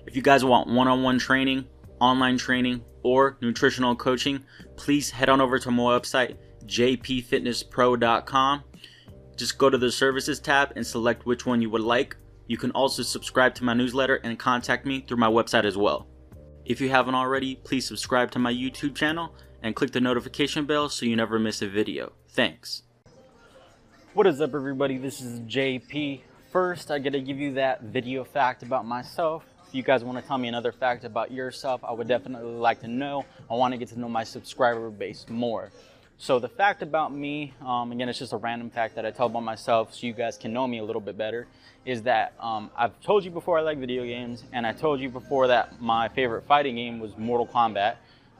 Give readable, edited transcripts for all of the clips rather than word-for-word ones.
If you guys want one-on-one training, online training, or nutritional coaching, please head on over to my website, jpfitnesspro.com. Just go to the services tab and select which one you would like. You can also subscribe to my newsletter and contact me through my website as well. If you haven't already, please subscribe to my YouTube channel and click the notification bell so you never miss a video. Thanks. What is up, everybody? This is JP. First, I gotta give you that video fact about myself. If you guys want to tell me another fact about yourself, I would definitely like to know. I want to get to know my subscriber base more. So the fact about me, again, it's just a random fact that I tell about myself so you guys can know me a little bit better, is that I've told you before I like video games, and I told you before that my favorite fighting game was Mortal Kombat.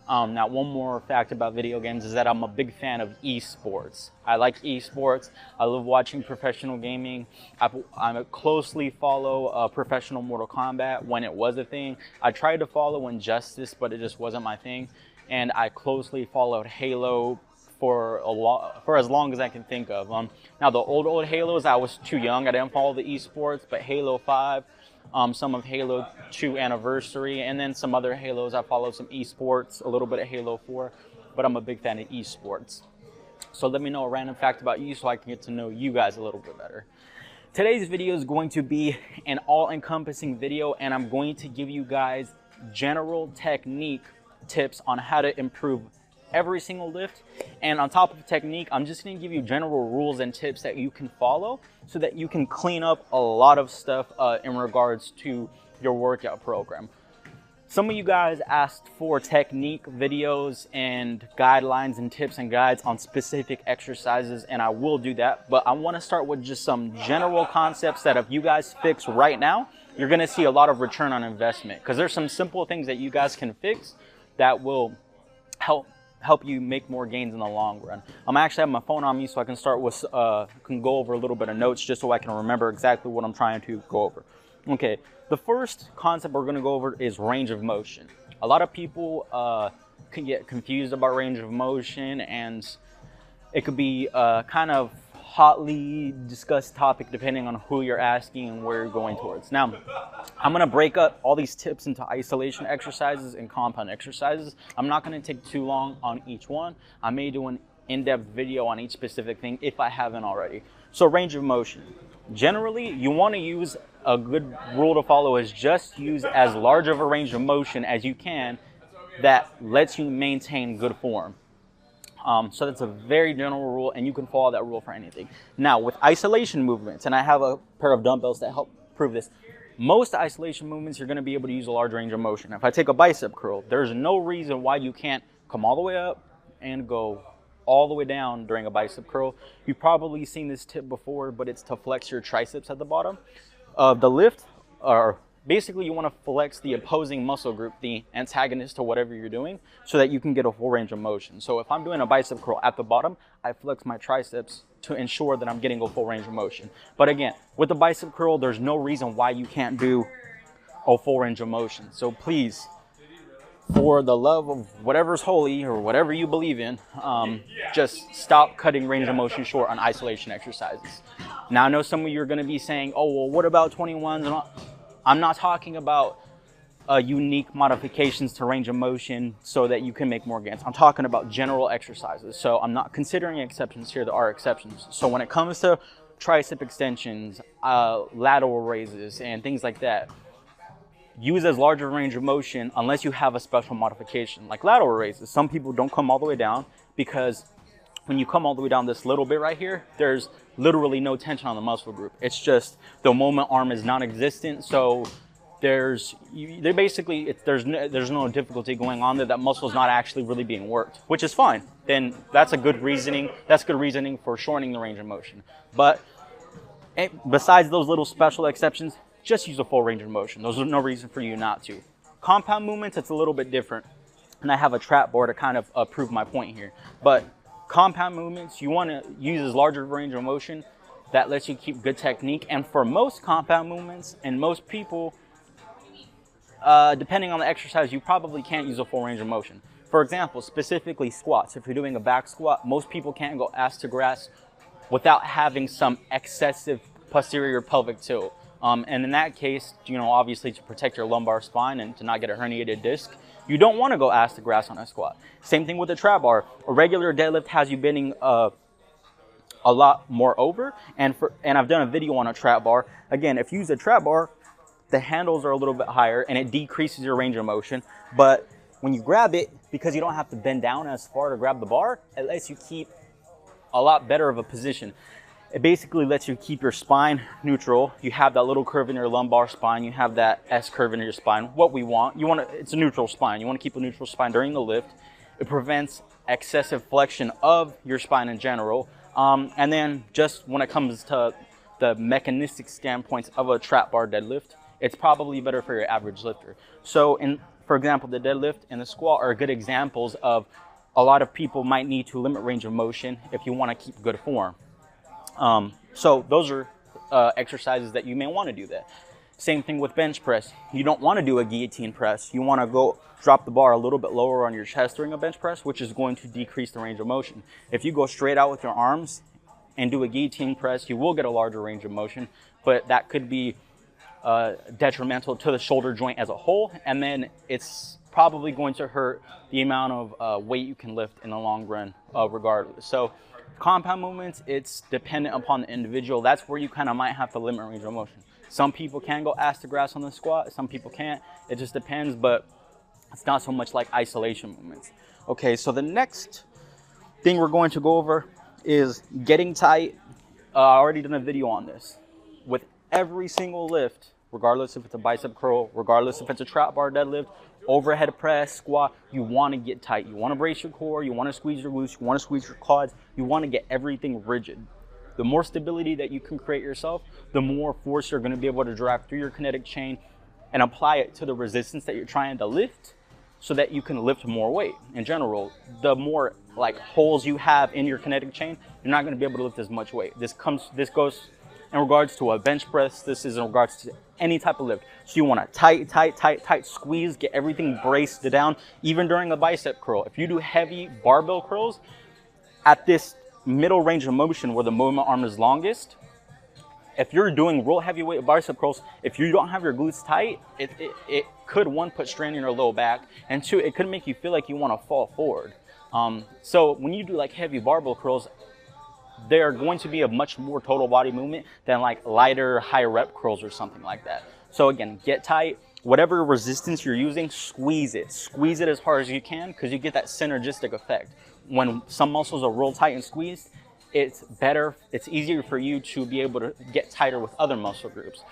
Now, one more fact about video games is that I'm a big fan of esports. I like esports. I love watching professional gaming. I closely follow professional Mortal Kombat when it was a thing. I tried to follow Injustice, but it just wasn't my thing. And I closely followed Halo for as long as I can think of. Now, the old Halos, I was too young. I didn't follow the esports, but Halo 5, some of Halo 2 Anniversary, and then some other Halos. I follow some esports, a little bit of Halo 4, but I'm a big fan of esports. So let me know a random fact about you so I can get to know you guys a little bit better. Today's video is going to be an all-encompassing video, and I'm going to give you guys general technique tips on how to improve every single lift. And on top of technique, I'm just going to give you general rules and tips that you can follow so that you can clean up a lot of stuff in regards to your workout program. Some of you guys asked for technique videos and guidelines and tips and guides on specific exercises, and I will do that, but I want to start with just some general concepts that if you guys fix right now, you're going to see a lot of return on investment, because there's some simple things that you guys can fix that will help you make more gains in the long run. I'm actually having my phone on me so I can start with, can go over a little bit of notes just so I can remember exactly what I'm trying to go over. Okay, the first concept we're gonna go over is range of motion. A lot of people can get confused about range of motion, and it could be kind of hotly discussed topic depending on who you're asking and where you're going towards. Now, I'm going to break up all these tips into isolation exercises and compound exercises. I'm not going to take too long on each one. I may do an in-depth video on each specific thing if I haven't already. So range of motion. Generally, you want to use, a good rule to follow is just use as large of a range of motion as you can that lets you maintain good form. So that's a very general rule, and you can follow that rule for anything. Now, with isolation movements, and I have a pair of dumbbells that help prove this, most isolation movements, you're going to be able to use a large range of motion. If I take a bicep curl, there's no reason why you can't come all the way up and go all the way down during a bicep curl. You've probably seen this tip before, but it's to flex your triceps at the bottom of the lift, or basically you want to flex the opposing muscle group, the antagonist to whatever you're doing, so that you can get a full range of motion. So if I'm doing a bicep curl at the bottom, I flex my triceps to ensure that I'm getting a full range of motion. But again, with the bicep curl, there's no reason why you can't do a full range of motion. So please, for the love of whatever's holy or whatever you believe in, just stop cutting range of motion short on isolation exercises. Now, I know some of you are going to be saying, oh, well, what about 21s and all? I'm not talking about unique modifications to range of motion so that you can make more gains. I'm talking about general exercises. So I'm not considering exceptions here. There are exceptions. So when it comes to tricep extensions, lateral raises, and things like that, use as large a range of motion unless you have a special modification. Like lateral raises, some people don't come all the way down because when you come all the way down this little bit right here, there's literally no tension on the muscle group. It's just the moment arm is non-existent, so there's no difficulty going on there. That muscle is not actually really being worked, which is fine. Then that's good reasoning for shortening the range of motion. But besides those little special exceptions, just use a full range of motion. There's no reason for you not to. Compound movements, it's a little bit different, and I have a trap board to kind of prove my point here. But compound movements, you want to use as large a range of motion that lets you keep good technique. And for most compound movements and most people, depending on the exercise, you probably can't use a full range of motion. For example, specifically squats. If you're doing a back squat, most people can't go ass to grass without having some excessive posterior pelvic tilt. And in that case, you know, obviously to protect your lumbar spine and to not get a herniated disc, you don't want to go ass to grass on a squat. Same thing with the trap bar. A regular deadlift has you bending a lot more over, and I've done a video on a trap bar. Again, if you use a trap bar, the handles are a little bit higher and it decreases your range of motion. But when you grab it, because you don't have to bend down as far to grab the bar, it lets you keep a lot better of a position. It basically lets you keep your spine neutral. You have that little curve in your lumbar spine. You have that S curve in your spine. What we want, it's a neutral spine. You want to keep a neutral spine during the lift. It prevents excessive flexion of your spine in general. And then just when it comes to the mechanistic standpoints of a trap bar deadlift, it's probably better for your average lifter. So for example, the deadlift and the squat are good examples of a lot of people might need to limit range of motion if you want to keep good form. So those are exercises that you may want to do that. Same thing with bench press. You don't want to do a guillotine press. You want to go drop the bar a little bit lower on your chest during a bench press, which is going to decrease the range of motion. If you go straight out with your arms and do a guillotine press, you will get a larger range of motion, but that could be detrimental to the shoulder joint as a whole, and then it's probably going to hurt the amount of weight you can lift in the long run regardless. So compound movements, it's dependent upon the individual. That's where you kind of might have to limit range of motion. Some people can go ass to grass on the squat, some people can't. It just depends, but it's not so much like isolation movements. Okay, so the next thing we're going to go over is getting tight. I already done a video on this. With every single lift, regardless if it's a bicep curl, regardless if it's a trap bar deadlift, overhead press, squat, you want to get tight. You want to brace your core, you want to squeeze your glutes, you want to squeeze your quads, you want to get everything rigid. The more stability that you can create yourself, the more force you're going to be able to drive through your kinetic chain and apply it to the resistance that you're trying to lift so that you can lift more weight. In general, the more like holes you have in your kinetic chain, you're not going to be able to lift as much weight. This goes in regards to a bench press. This is in regards to any type of lift. So you want to tight squeeze, get everything braced down, even during a bicep curl. If you do heavy barbell curls at this middle range of motion where the movement arm is longest, if you're doing real heavyweight bicep curls, if you don't have your glutes tight, it could, one, put strain in your low back, and two, it could make you feel like you want to fall forward. So when you do like heavy barbell curls, they're going to be a much more total body movement than like lighter high rep curls or something like that. So again, get tight. Whatever resistance you're using, squeeze it as hard as you can, because you get that synergistic effect. When some muscles are real tight and squeezed, it's easier for you to be able to get tighter with other muscle groups.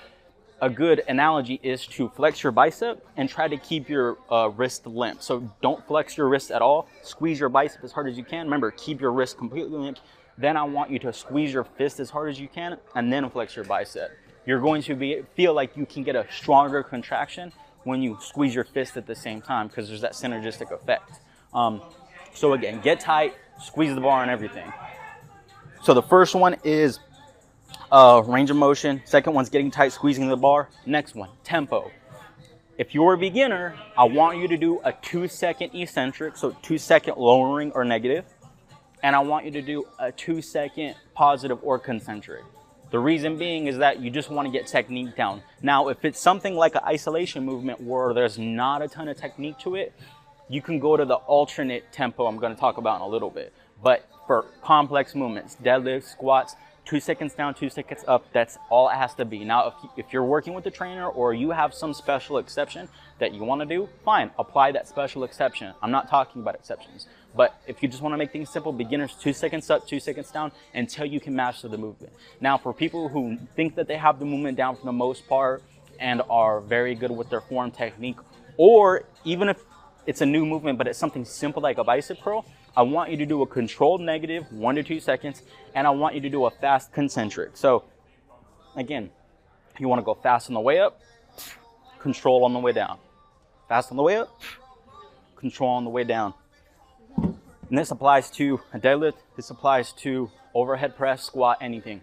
A good analogy is to flex your bicep and try to keep your wrist limp. So don't flex your wrist at all. Squeeze your bicep as hard as you can. Remember, keep your wrist completely limp. Then I want you to squeeze your fist as hard as you can and then flex your bicep. You're going to feel like you can get a stronger contraction when you squeeze your fist at the same time, because there's that synergistic effect. So again, get tight, squeeze the bar and everything. So the first one is range of motion. Second one's getting tight, squeezing the bar. Next one, tempo. If you're a beginner, I want you to do a 2-second eccentric, so 2-second lowering or negative. And I want you to do a 2-second positive or concentric. The reason being is that you just want to get technique down. Now, if it's something like an isolation movement where there's not a ton of technique to it, you can go to the alternate tempo I'm going to talk about in a little bit. But for complex movements, deadlifts, squats, 2 seconds down, 2 seconds up, that's all it has to be. Now, if you're working with a trainer or you have some special exception that you want to do, fine, apply that special exception. I'm not talking about exceptions. But if you just want to make things simple, beginners, 2 seconds up, 2 seconds down, until you can master the movement. Now, for people who think that they have the movement down for the most part and are very good with their form technique, or even if it's a new movement, but it's something simple like a bicep curl, I want you to do a controlled negative, 1 to 2 seconds, and I want you to do a fast concentric. So again, you want to go fast on the way up, control on the way down. Fast on the way up, control on the way down. And this applies to a deadlift, this applies to overhead press, squat, anything.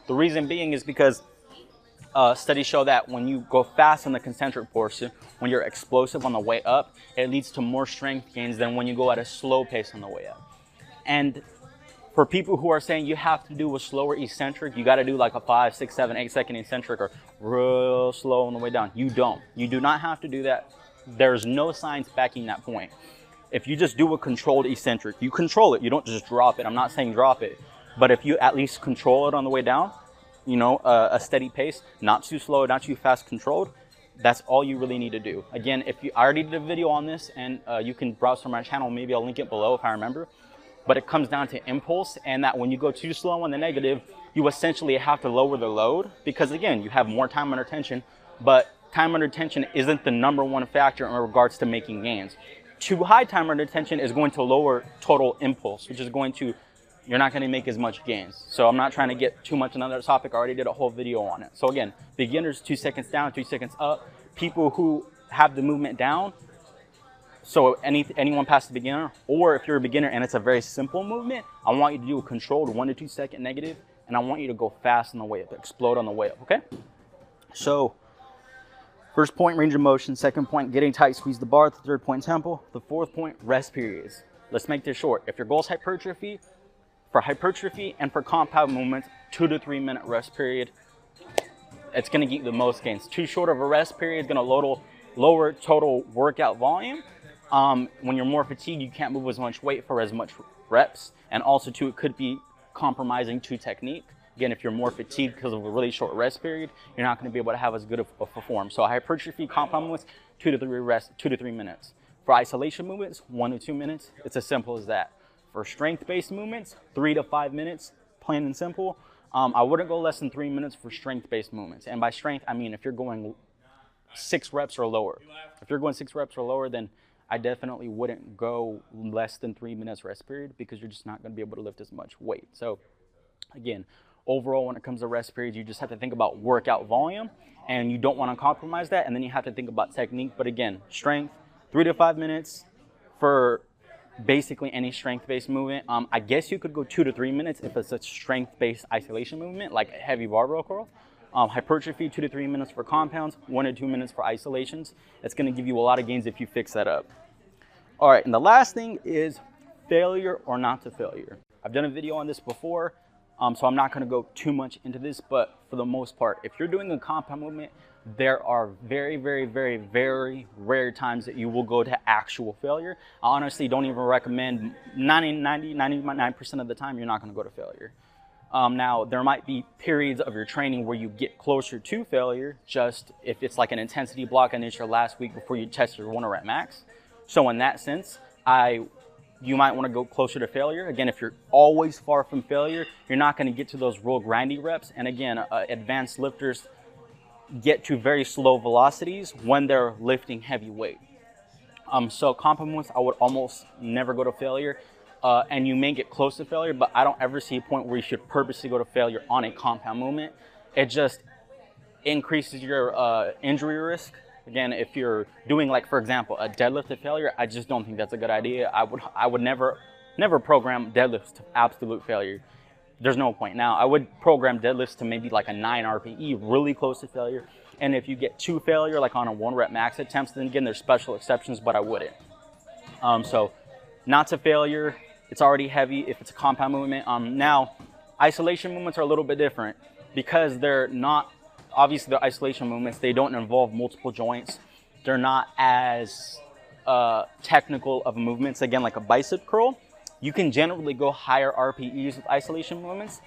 The reason being is because studies show that when you go fast on the concentric portion, when you're explosive on the way up, it leads to more strength gains than when you go at a slow pace on the way up. And For people who are saying you have to do a slower eccentric, you got to do like a 5, 6, 7, 8 second eccentric or real slow on the way down. You don't. You do not have to do that. There's no science backing that point. If you just do a controlled eccentric, you control it. You don't just drop it. I'm not saying drop it. But if you at least control it on the way down, you know, a steady pace, not too slow, not too fast, controlled, that's all you really need to do. Again, if you I already did a video on this, and you can browse from my channel, maybe I'll link it below if I remember. But it comes down to impulse, and that when you go too slow on the negative, you essentially have to lower the load, because again, you have more time under tension, but time under tension isn't the #1 factor in regards to making gains. Too high time under tension is going to lower total impulse, which is going to, you're not going to make as much gains. So I'm not trying to get too much on another topic. I already did a whole video on it. So again, beginners, 2 seconds down, 2 seconds up. People who have the movement down, so anyone past the beginner, or if you're a beginner and it's a very simple movement, I want you to do a controlled 1 to 2 second negative, and I want you to go fast on the way up, explode on the way up, okay? So first point, range of motion. Second point, getting tight, squeeze the bar. The third point, tempo. The fourth point, rest periods. Let's make this short. If your goal is hypertrophy, for hypertrophy and for compound movements, 2 to 3 minute rest period, it's gonna get you the most gains. Too short of a rest period is gonna lower total workout volume. When you're more fatigued, you can't move as much weight for as much reps. And also too, it could be compromising to technique. Again, if you're more fatigued because of a really short rest period, you're not gonna be able to have as good of a perform. So hypertrophy compound movements, 2 to 3 minutes. For isolation movements, 1 to 2 minutes. It's as simple as that. For strength-based movements, 3 to 5 minutes, plain and simple. I wouldn't go less than 3 minutes for strength-based movements. And by strength, I mean if you're going 6 reps or lower. If you're going 6 reps or lower, then I definitely wouldn't go less than 3 minutes rest period, because you're just not going to be able to lift as much weight. So again, overall, when it comes to rest periods, you just have to think about workout volume, and you don't want to compromise that. And then you have to think about technique. But again, strength, 3 to 5 minutes for basically any strength-based movement. I guess you could go 2 to 3 minutes if it's a strength-based isolation movement, like a heavy barbell curl. Hypertrophy, 2 to 3 minutes for compounds, 1 to 2 minutes for isolations. It's going to give you a lot of gains if you fix that up. All right, and the last thing is failure or not to failure. I've done a video on this before, so I'm not going to go too much into this, but for the most part, if you're doing a compound movement, there are very, very, very, very rare times that you will go to actual failure. I honestly don't even recommend 99% of the time you're not going to go to failure. Now, there might be periods of your training where you get closer to failure, just if it's like an intensity block and it's your last week before you test your 1 rep max. So in that sense, you might want to go closer to failure. Again, if you're always far from failure, you're not going to get to those real grindy reps. And again, advanced lifters get to very slow velocities when they're lifting heavy weight. So compound movements, I would almost never go to failure. And you may get close to failure, but I don't ever see a point where you should purposely go to failure on a compound movement. It just increases your injury risk. Again, if you're doing, like, for example, a deadlift to failure, I just don't think that's a good idea. I would never program deadlifts to absolute failure. There's no point. Now, I would program deadlifts to maybe like a 9 RPE, really close to failure. And if you get to failure, like on a 1 rep max attempts, then again, there's special exceptions, but I wouldn't. So not to failure. It's already heavy if it's a compound movement. Now, isolation movements are a little bit different because they're not, obviously the isolation movements, they don't involve multiple joints. They're not as technical of movements. Again, like a bicep curl, you can generally go higher RPEs with isolation movements.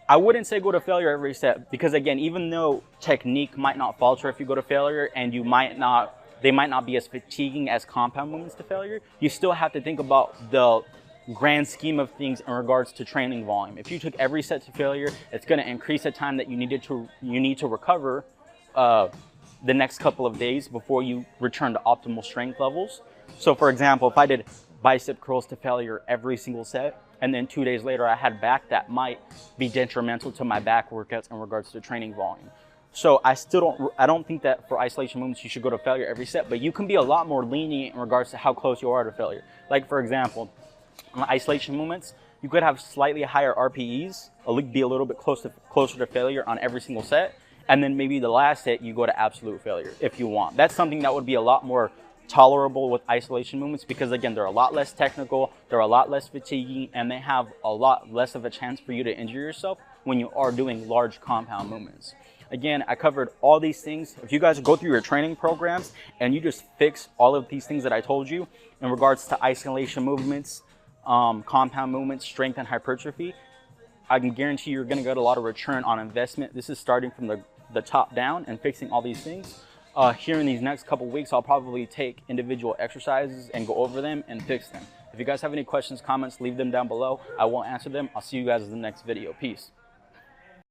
I wouldn't say go to failure every set because, again, even though technique might not falter if you go to failure and they might not be as fatiguing as compound movements to failure, you still have to think about the grand scheme of things in regards to training volume. If you took every set to failure, it's going to increase the time that you need to recover the next couple of days before you return to optimal strength levels. So for example, if I did bicep curls to failure every single set, and then 2 days later I had back, that might be detrimental to my back workouts in regards to training volume. So I don't think that for isolation movements you should go to failure every set, but you can be a lot more lenient in regards to how close you are to failure. Like for example, on isolation movements, you could have slightly higher RPEs, be a little bit closer to failure on every single set, and then maybe the last set you go to absolute failure if you want. That's something that would be a lot more tolerable with isolation movements, because again, they're a lot less technical, they're a lot less fatiguing, and they have a lot less of a chance for you to injure yourself when you are doing large compound movements. Again, I covered all these things. If you guys go through your training programs and you just fix all of these things that I told you in regards to isolation movements, compound movements, strength, and hypertrophy, I can guarantee you're going to get a lot of return on investment. This is starting from the top down and fixing all these things. Here in these next couple weeks, I'll probably take individual exercises and go over them and fix them. If you guys have any questions, comments, leave them down below. I will answer them. I'll see you guys in the next video. Peace.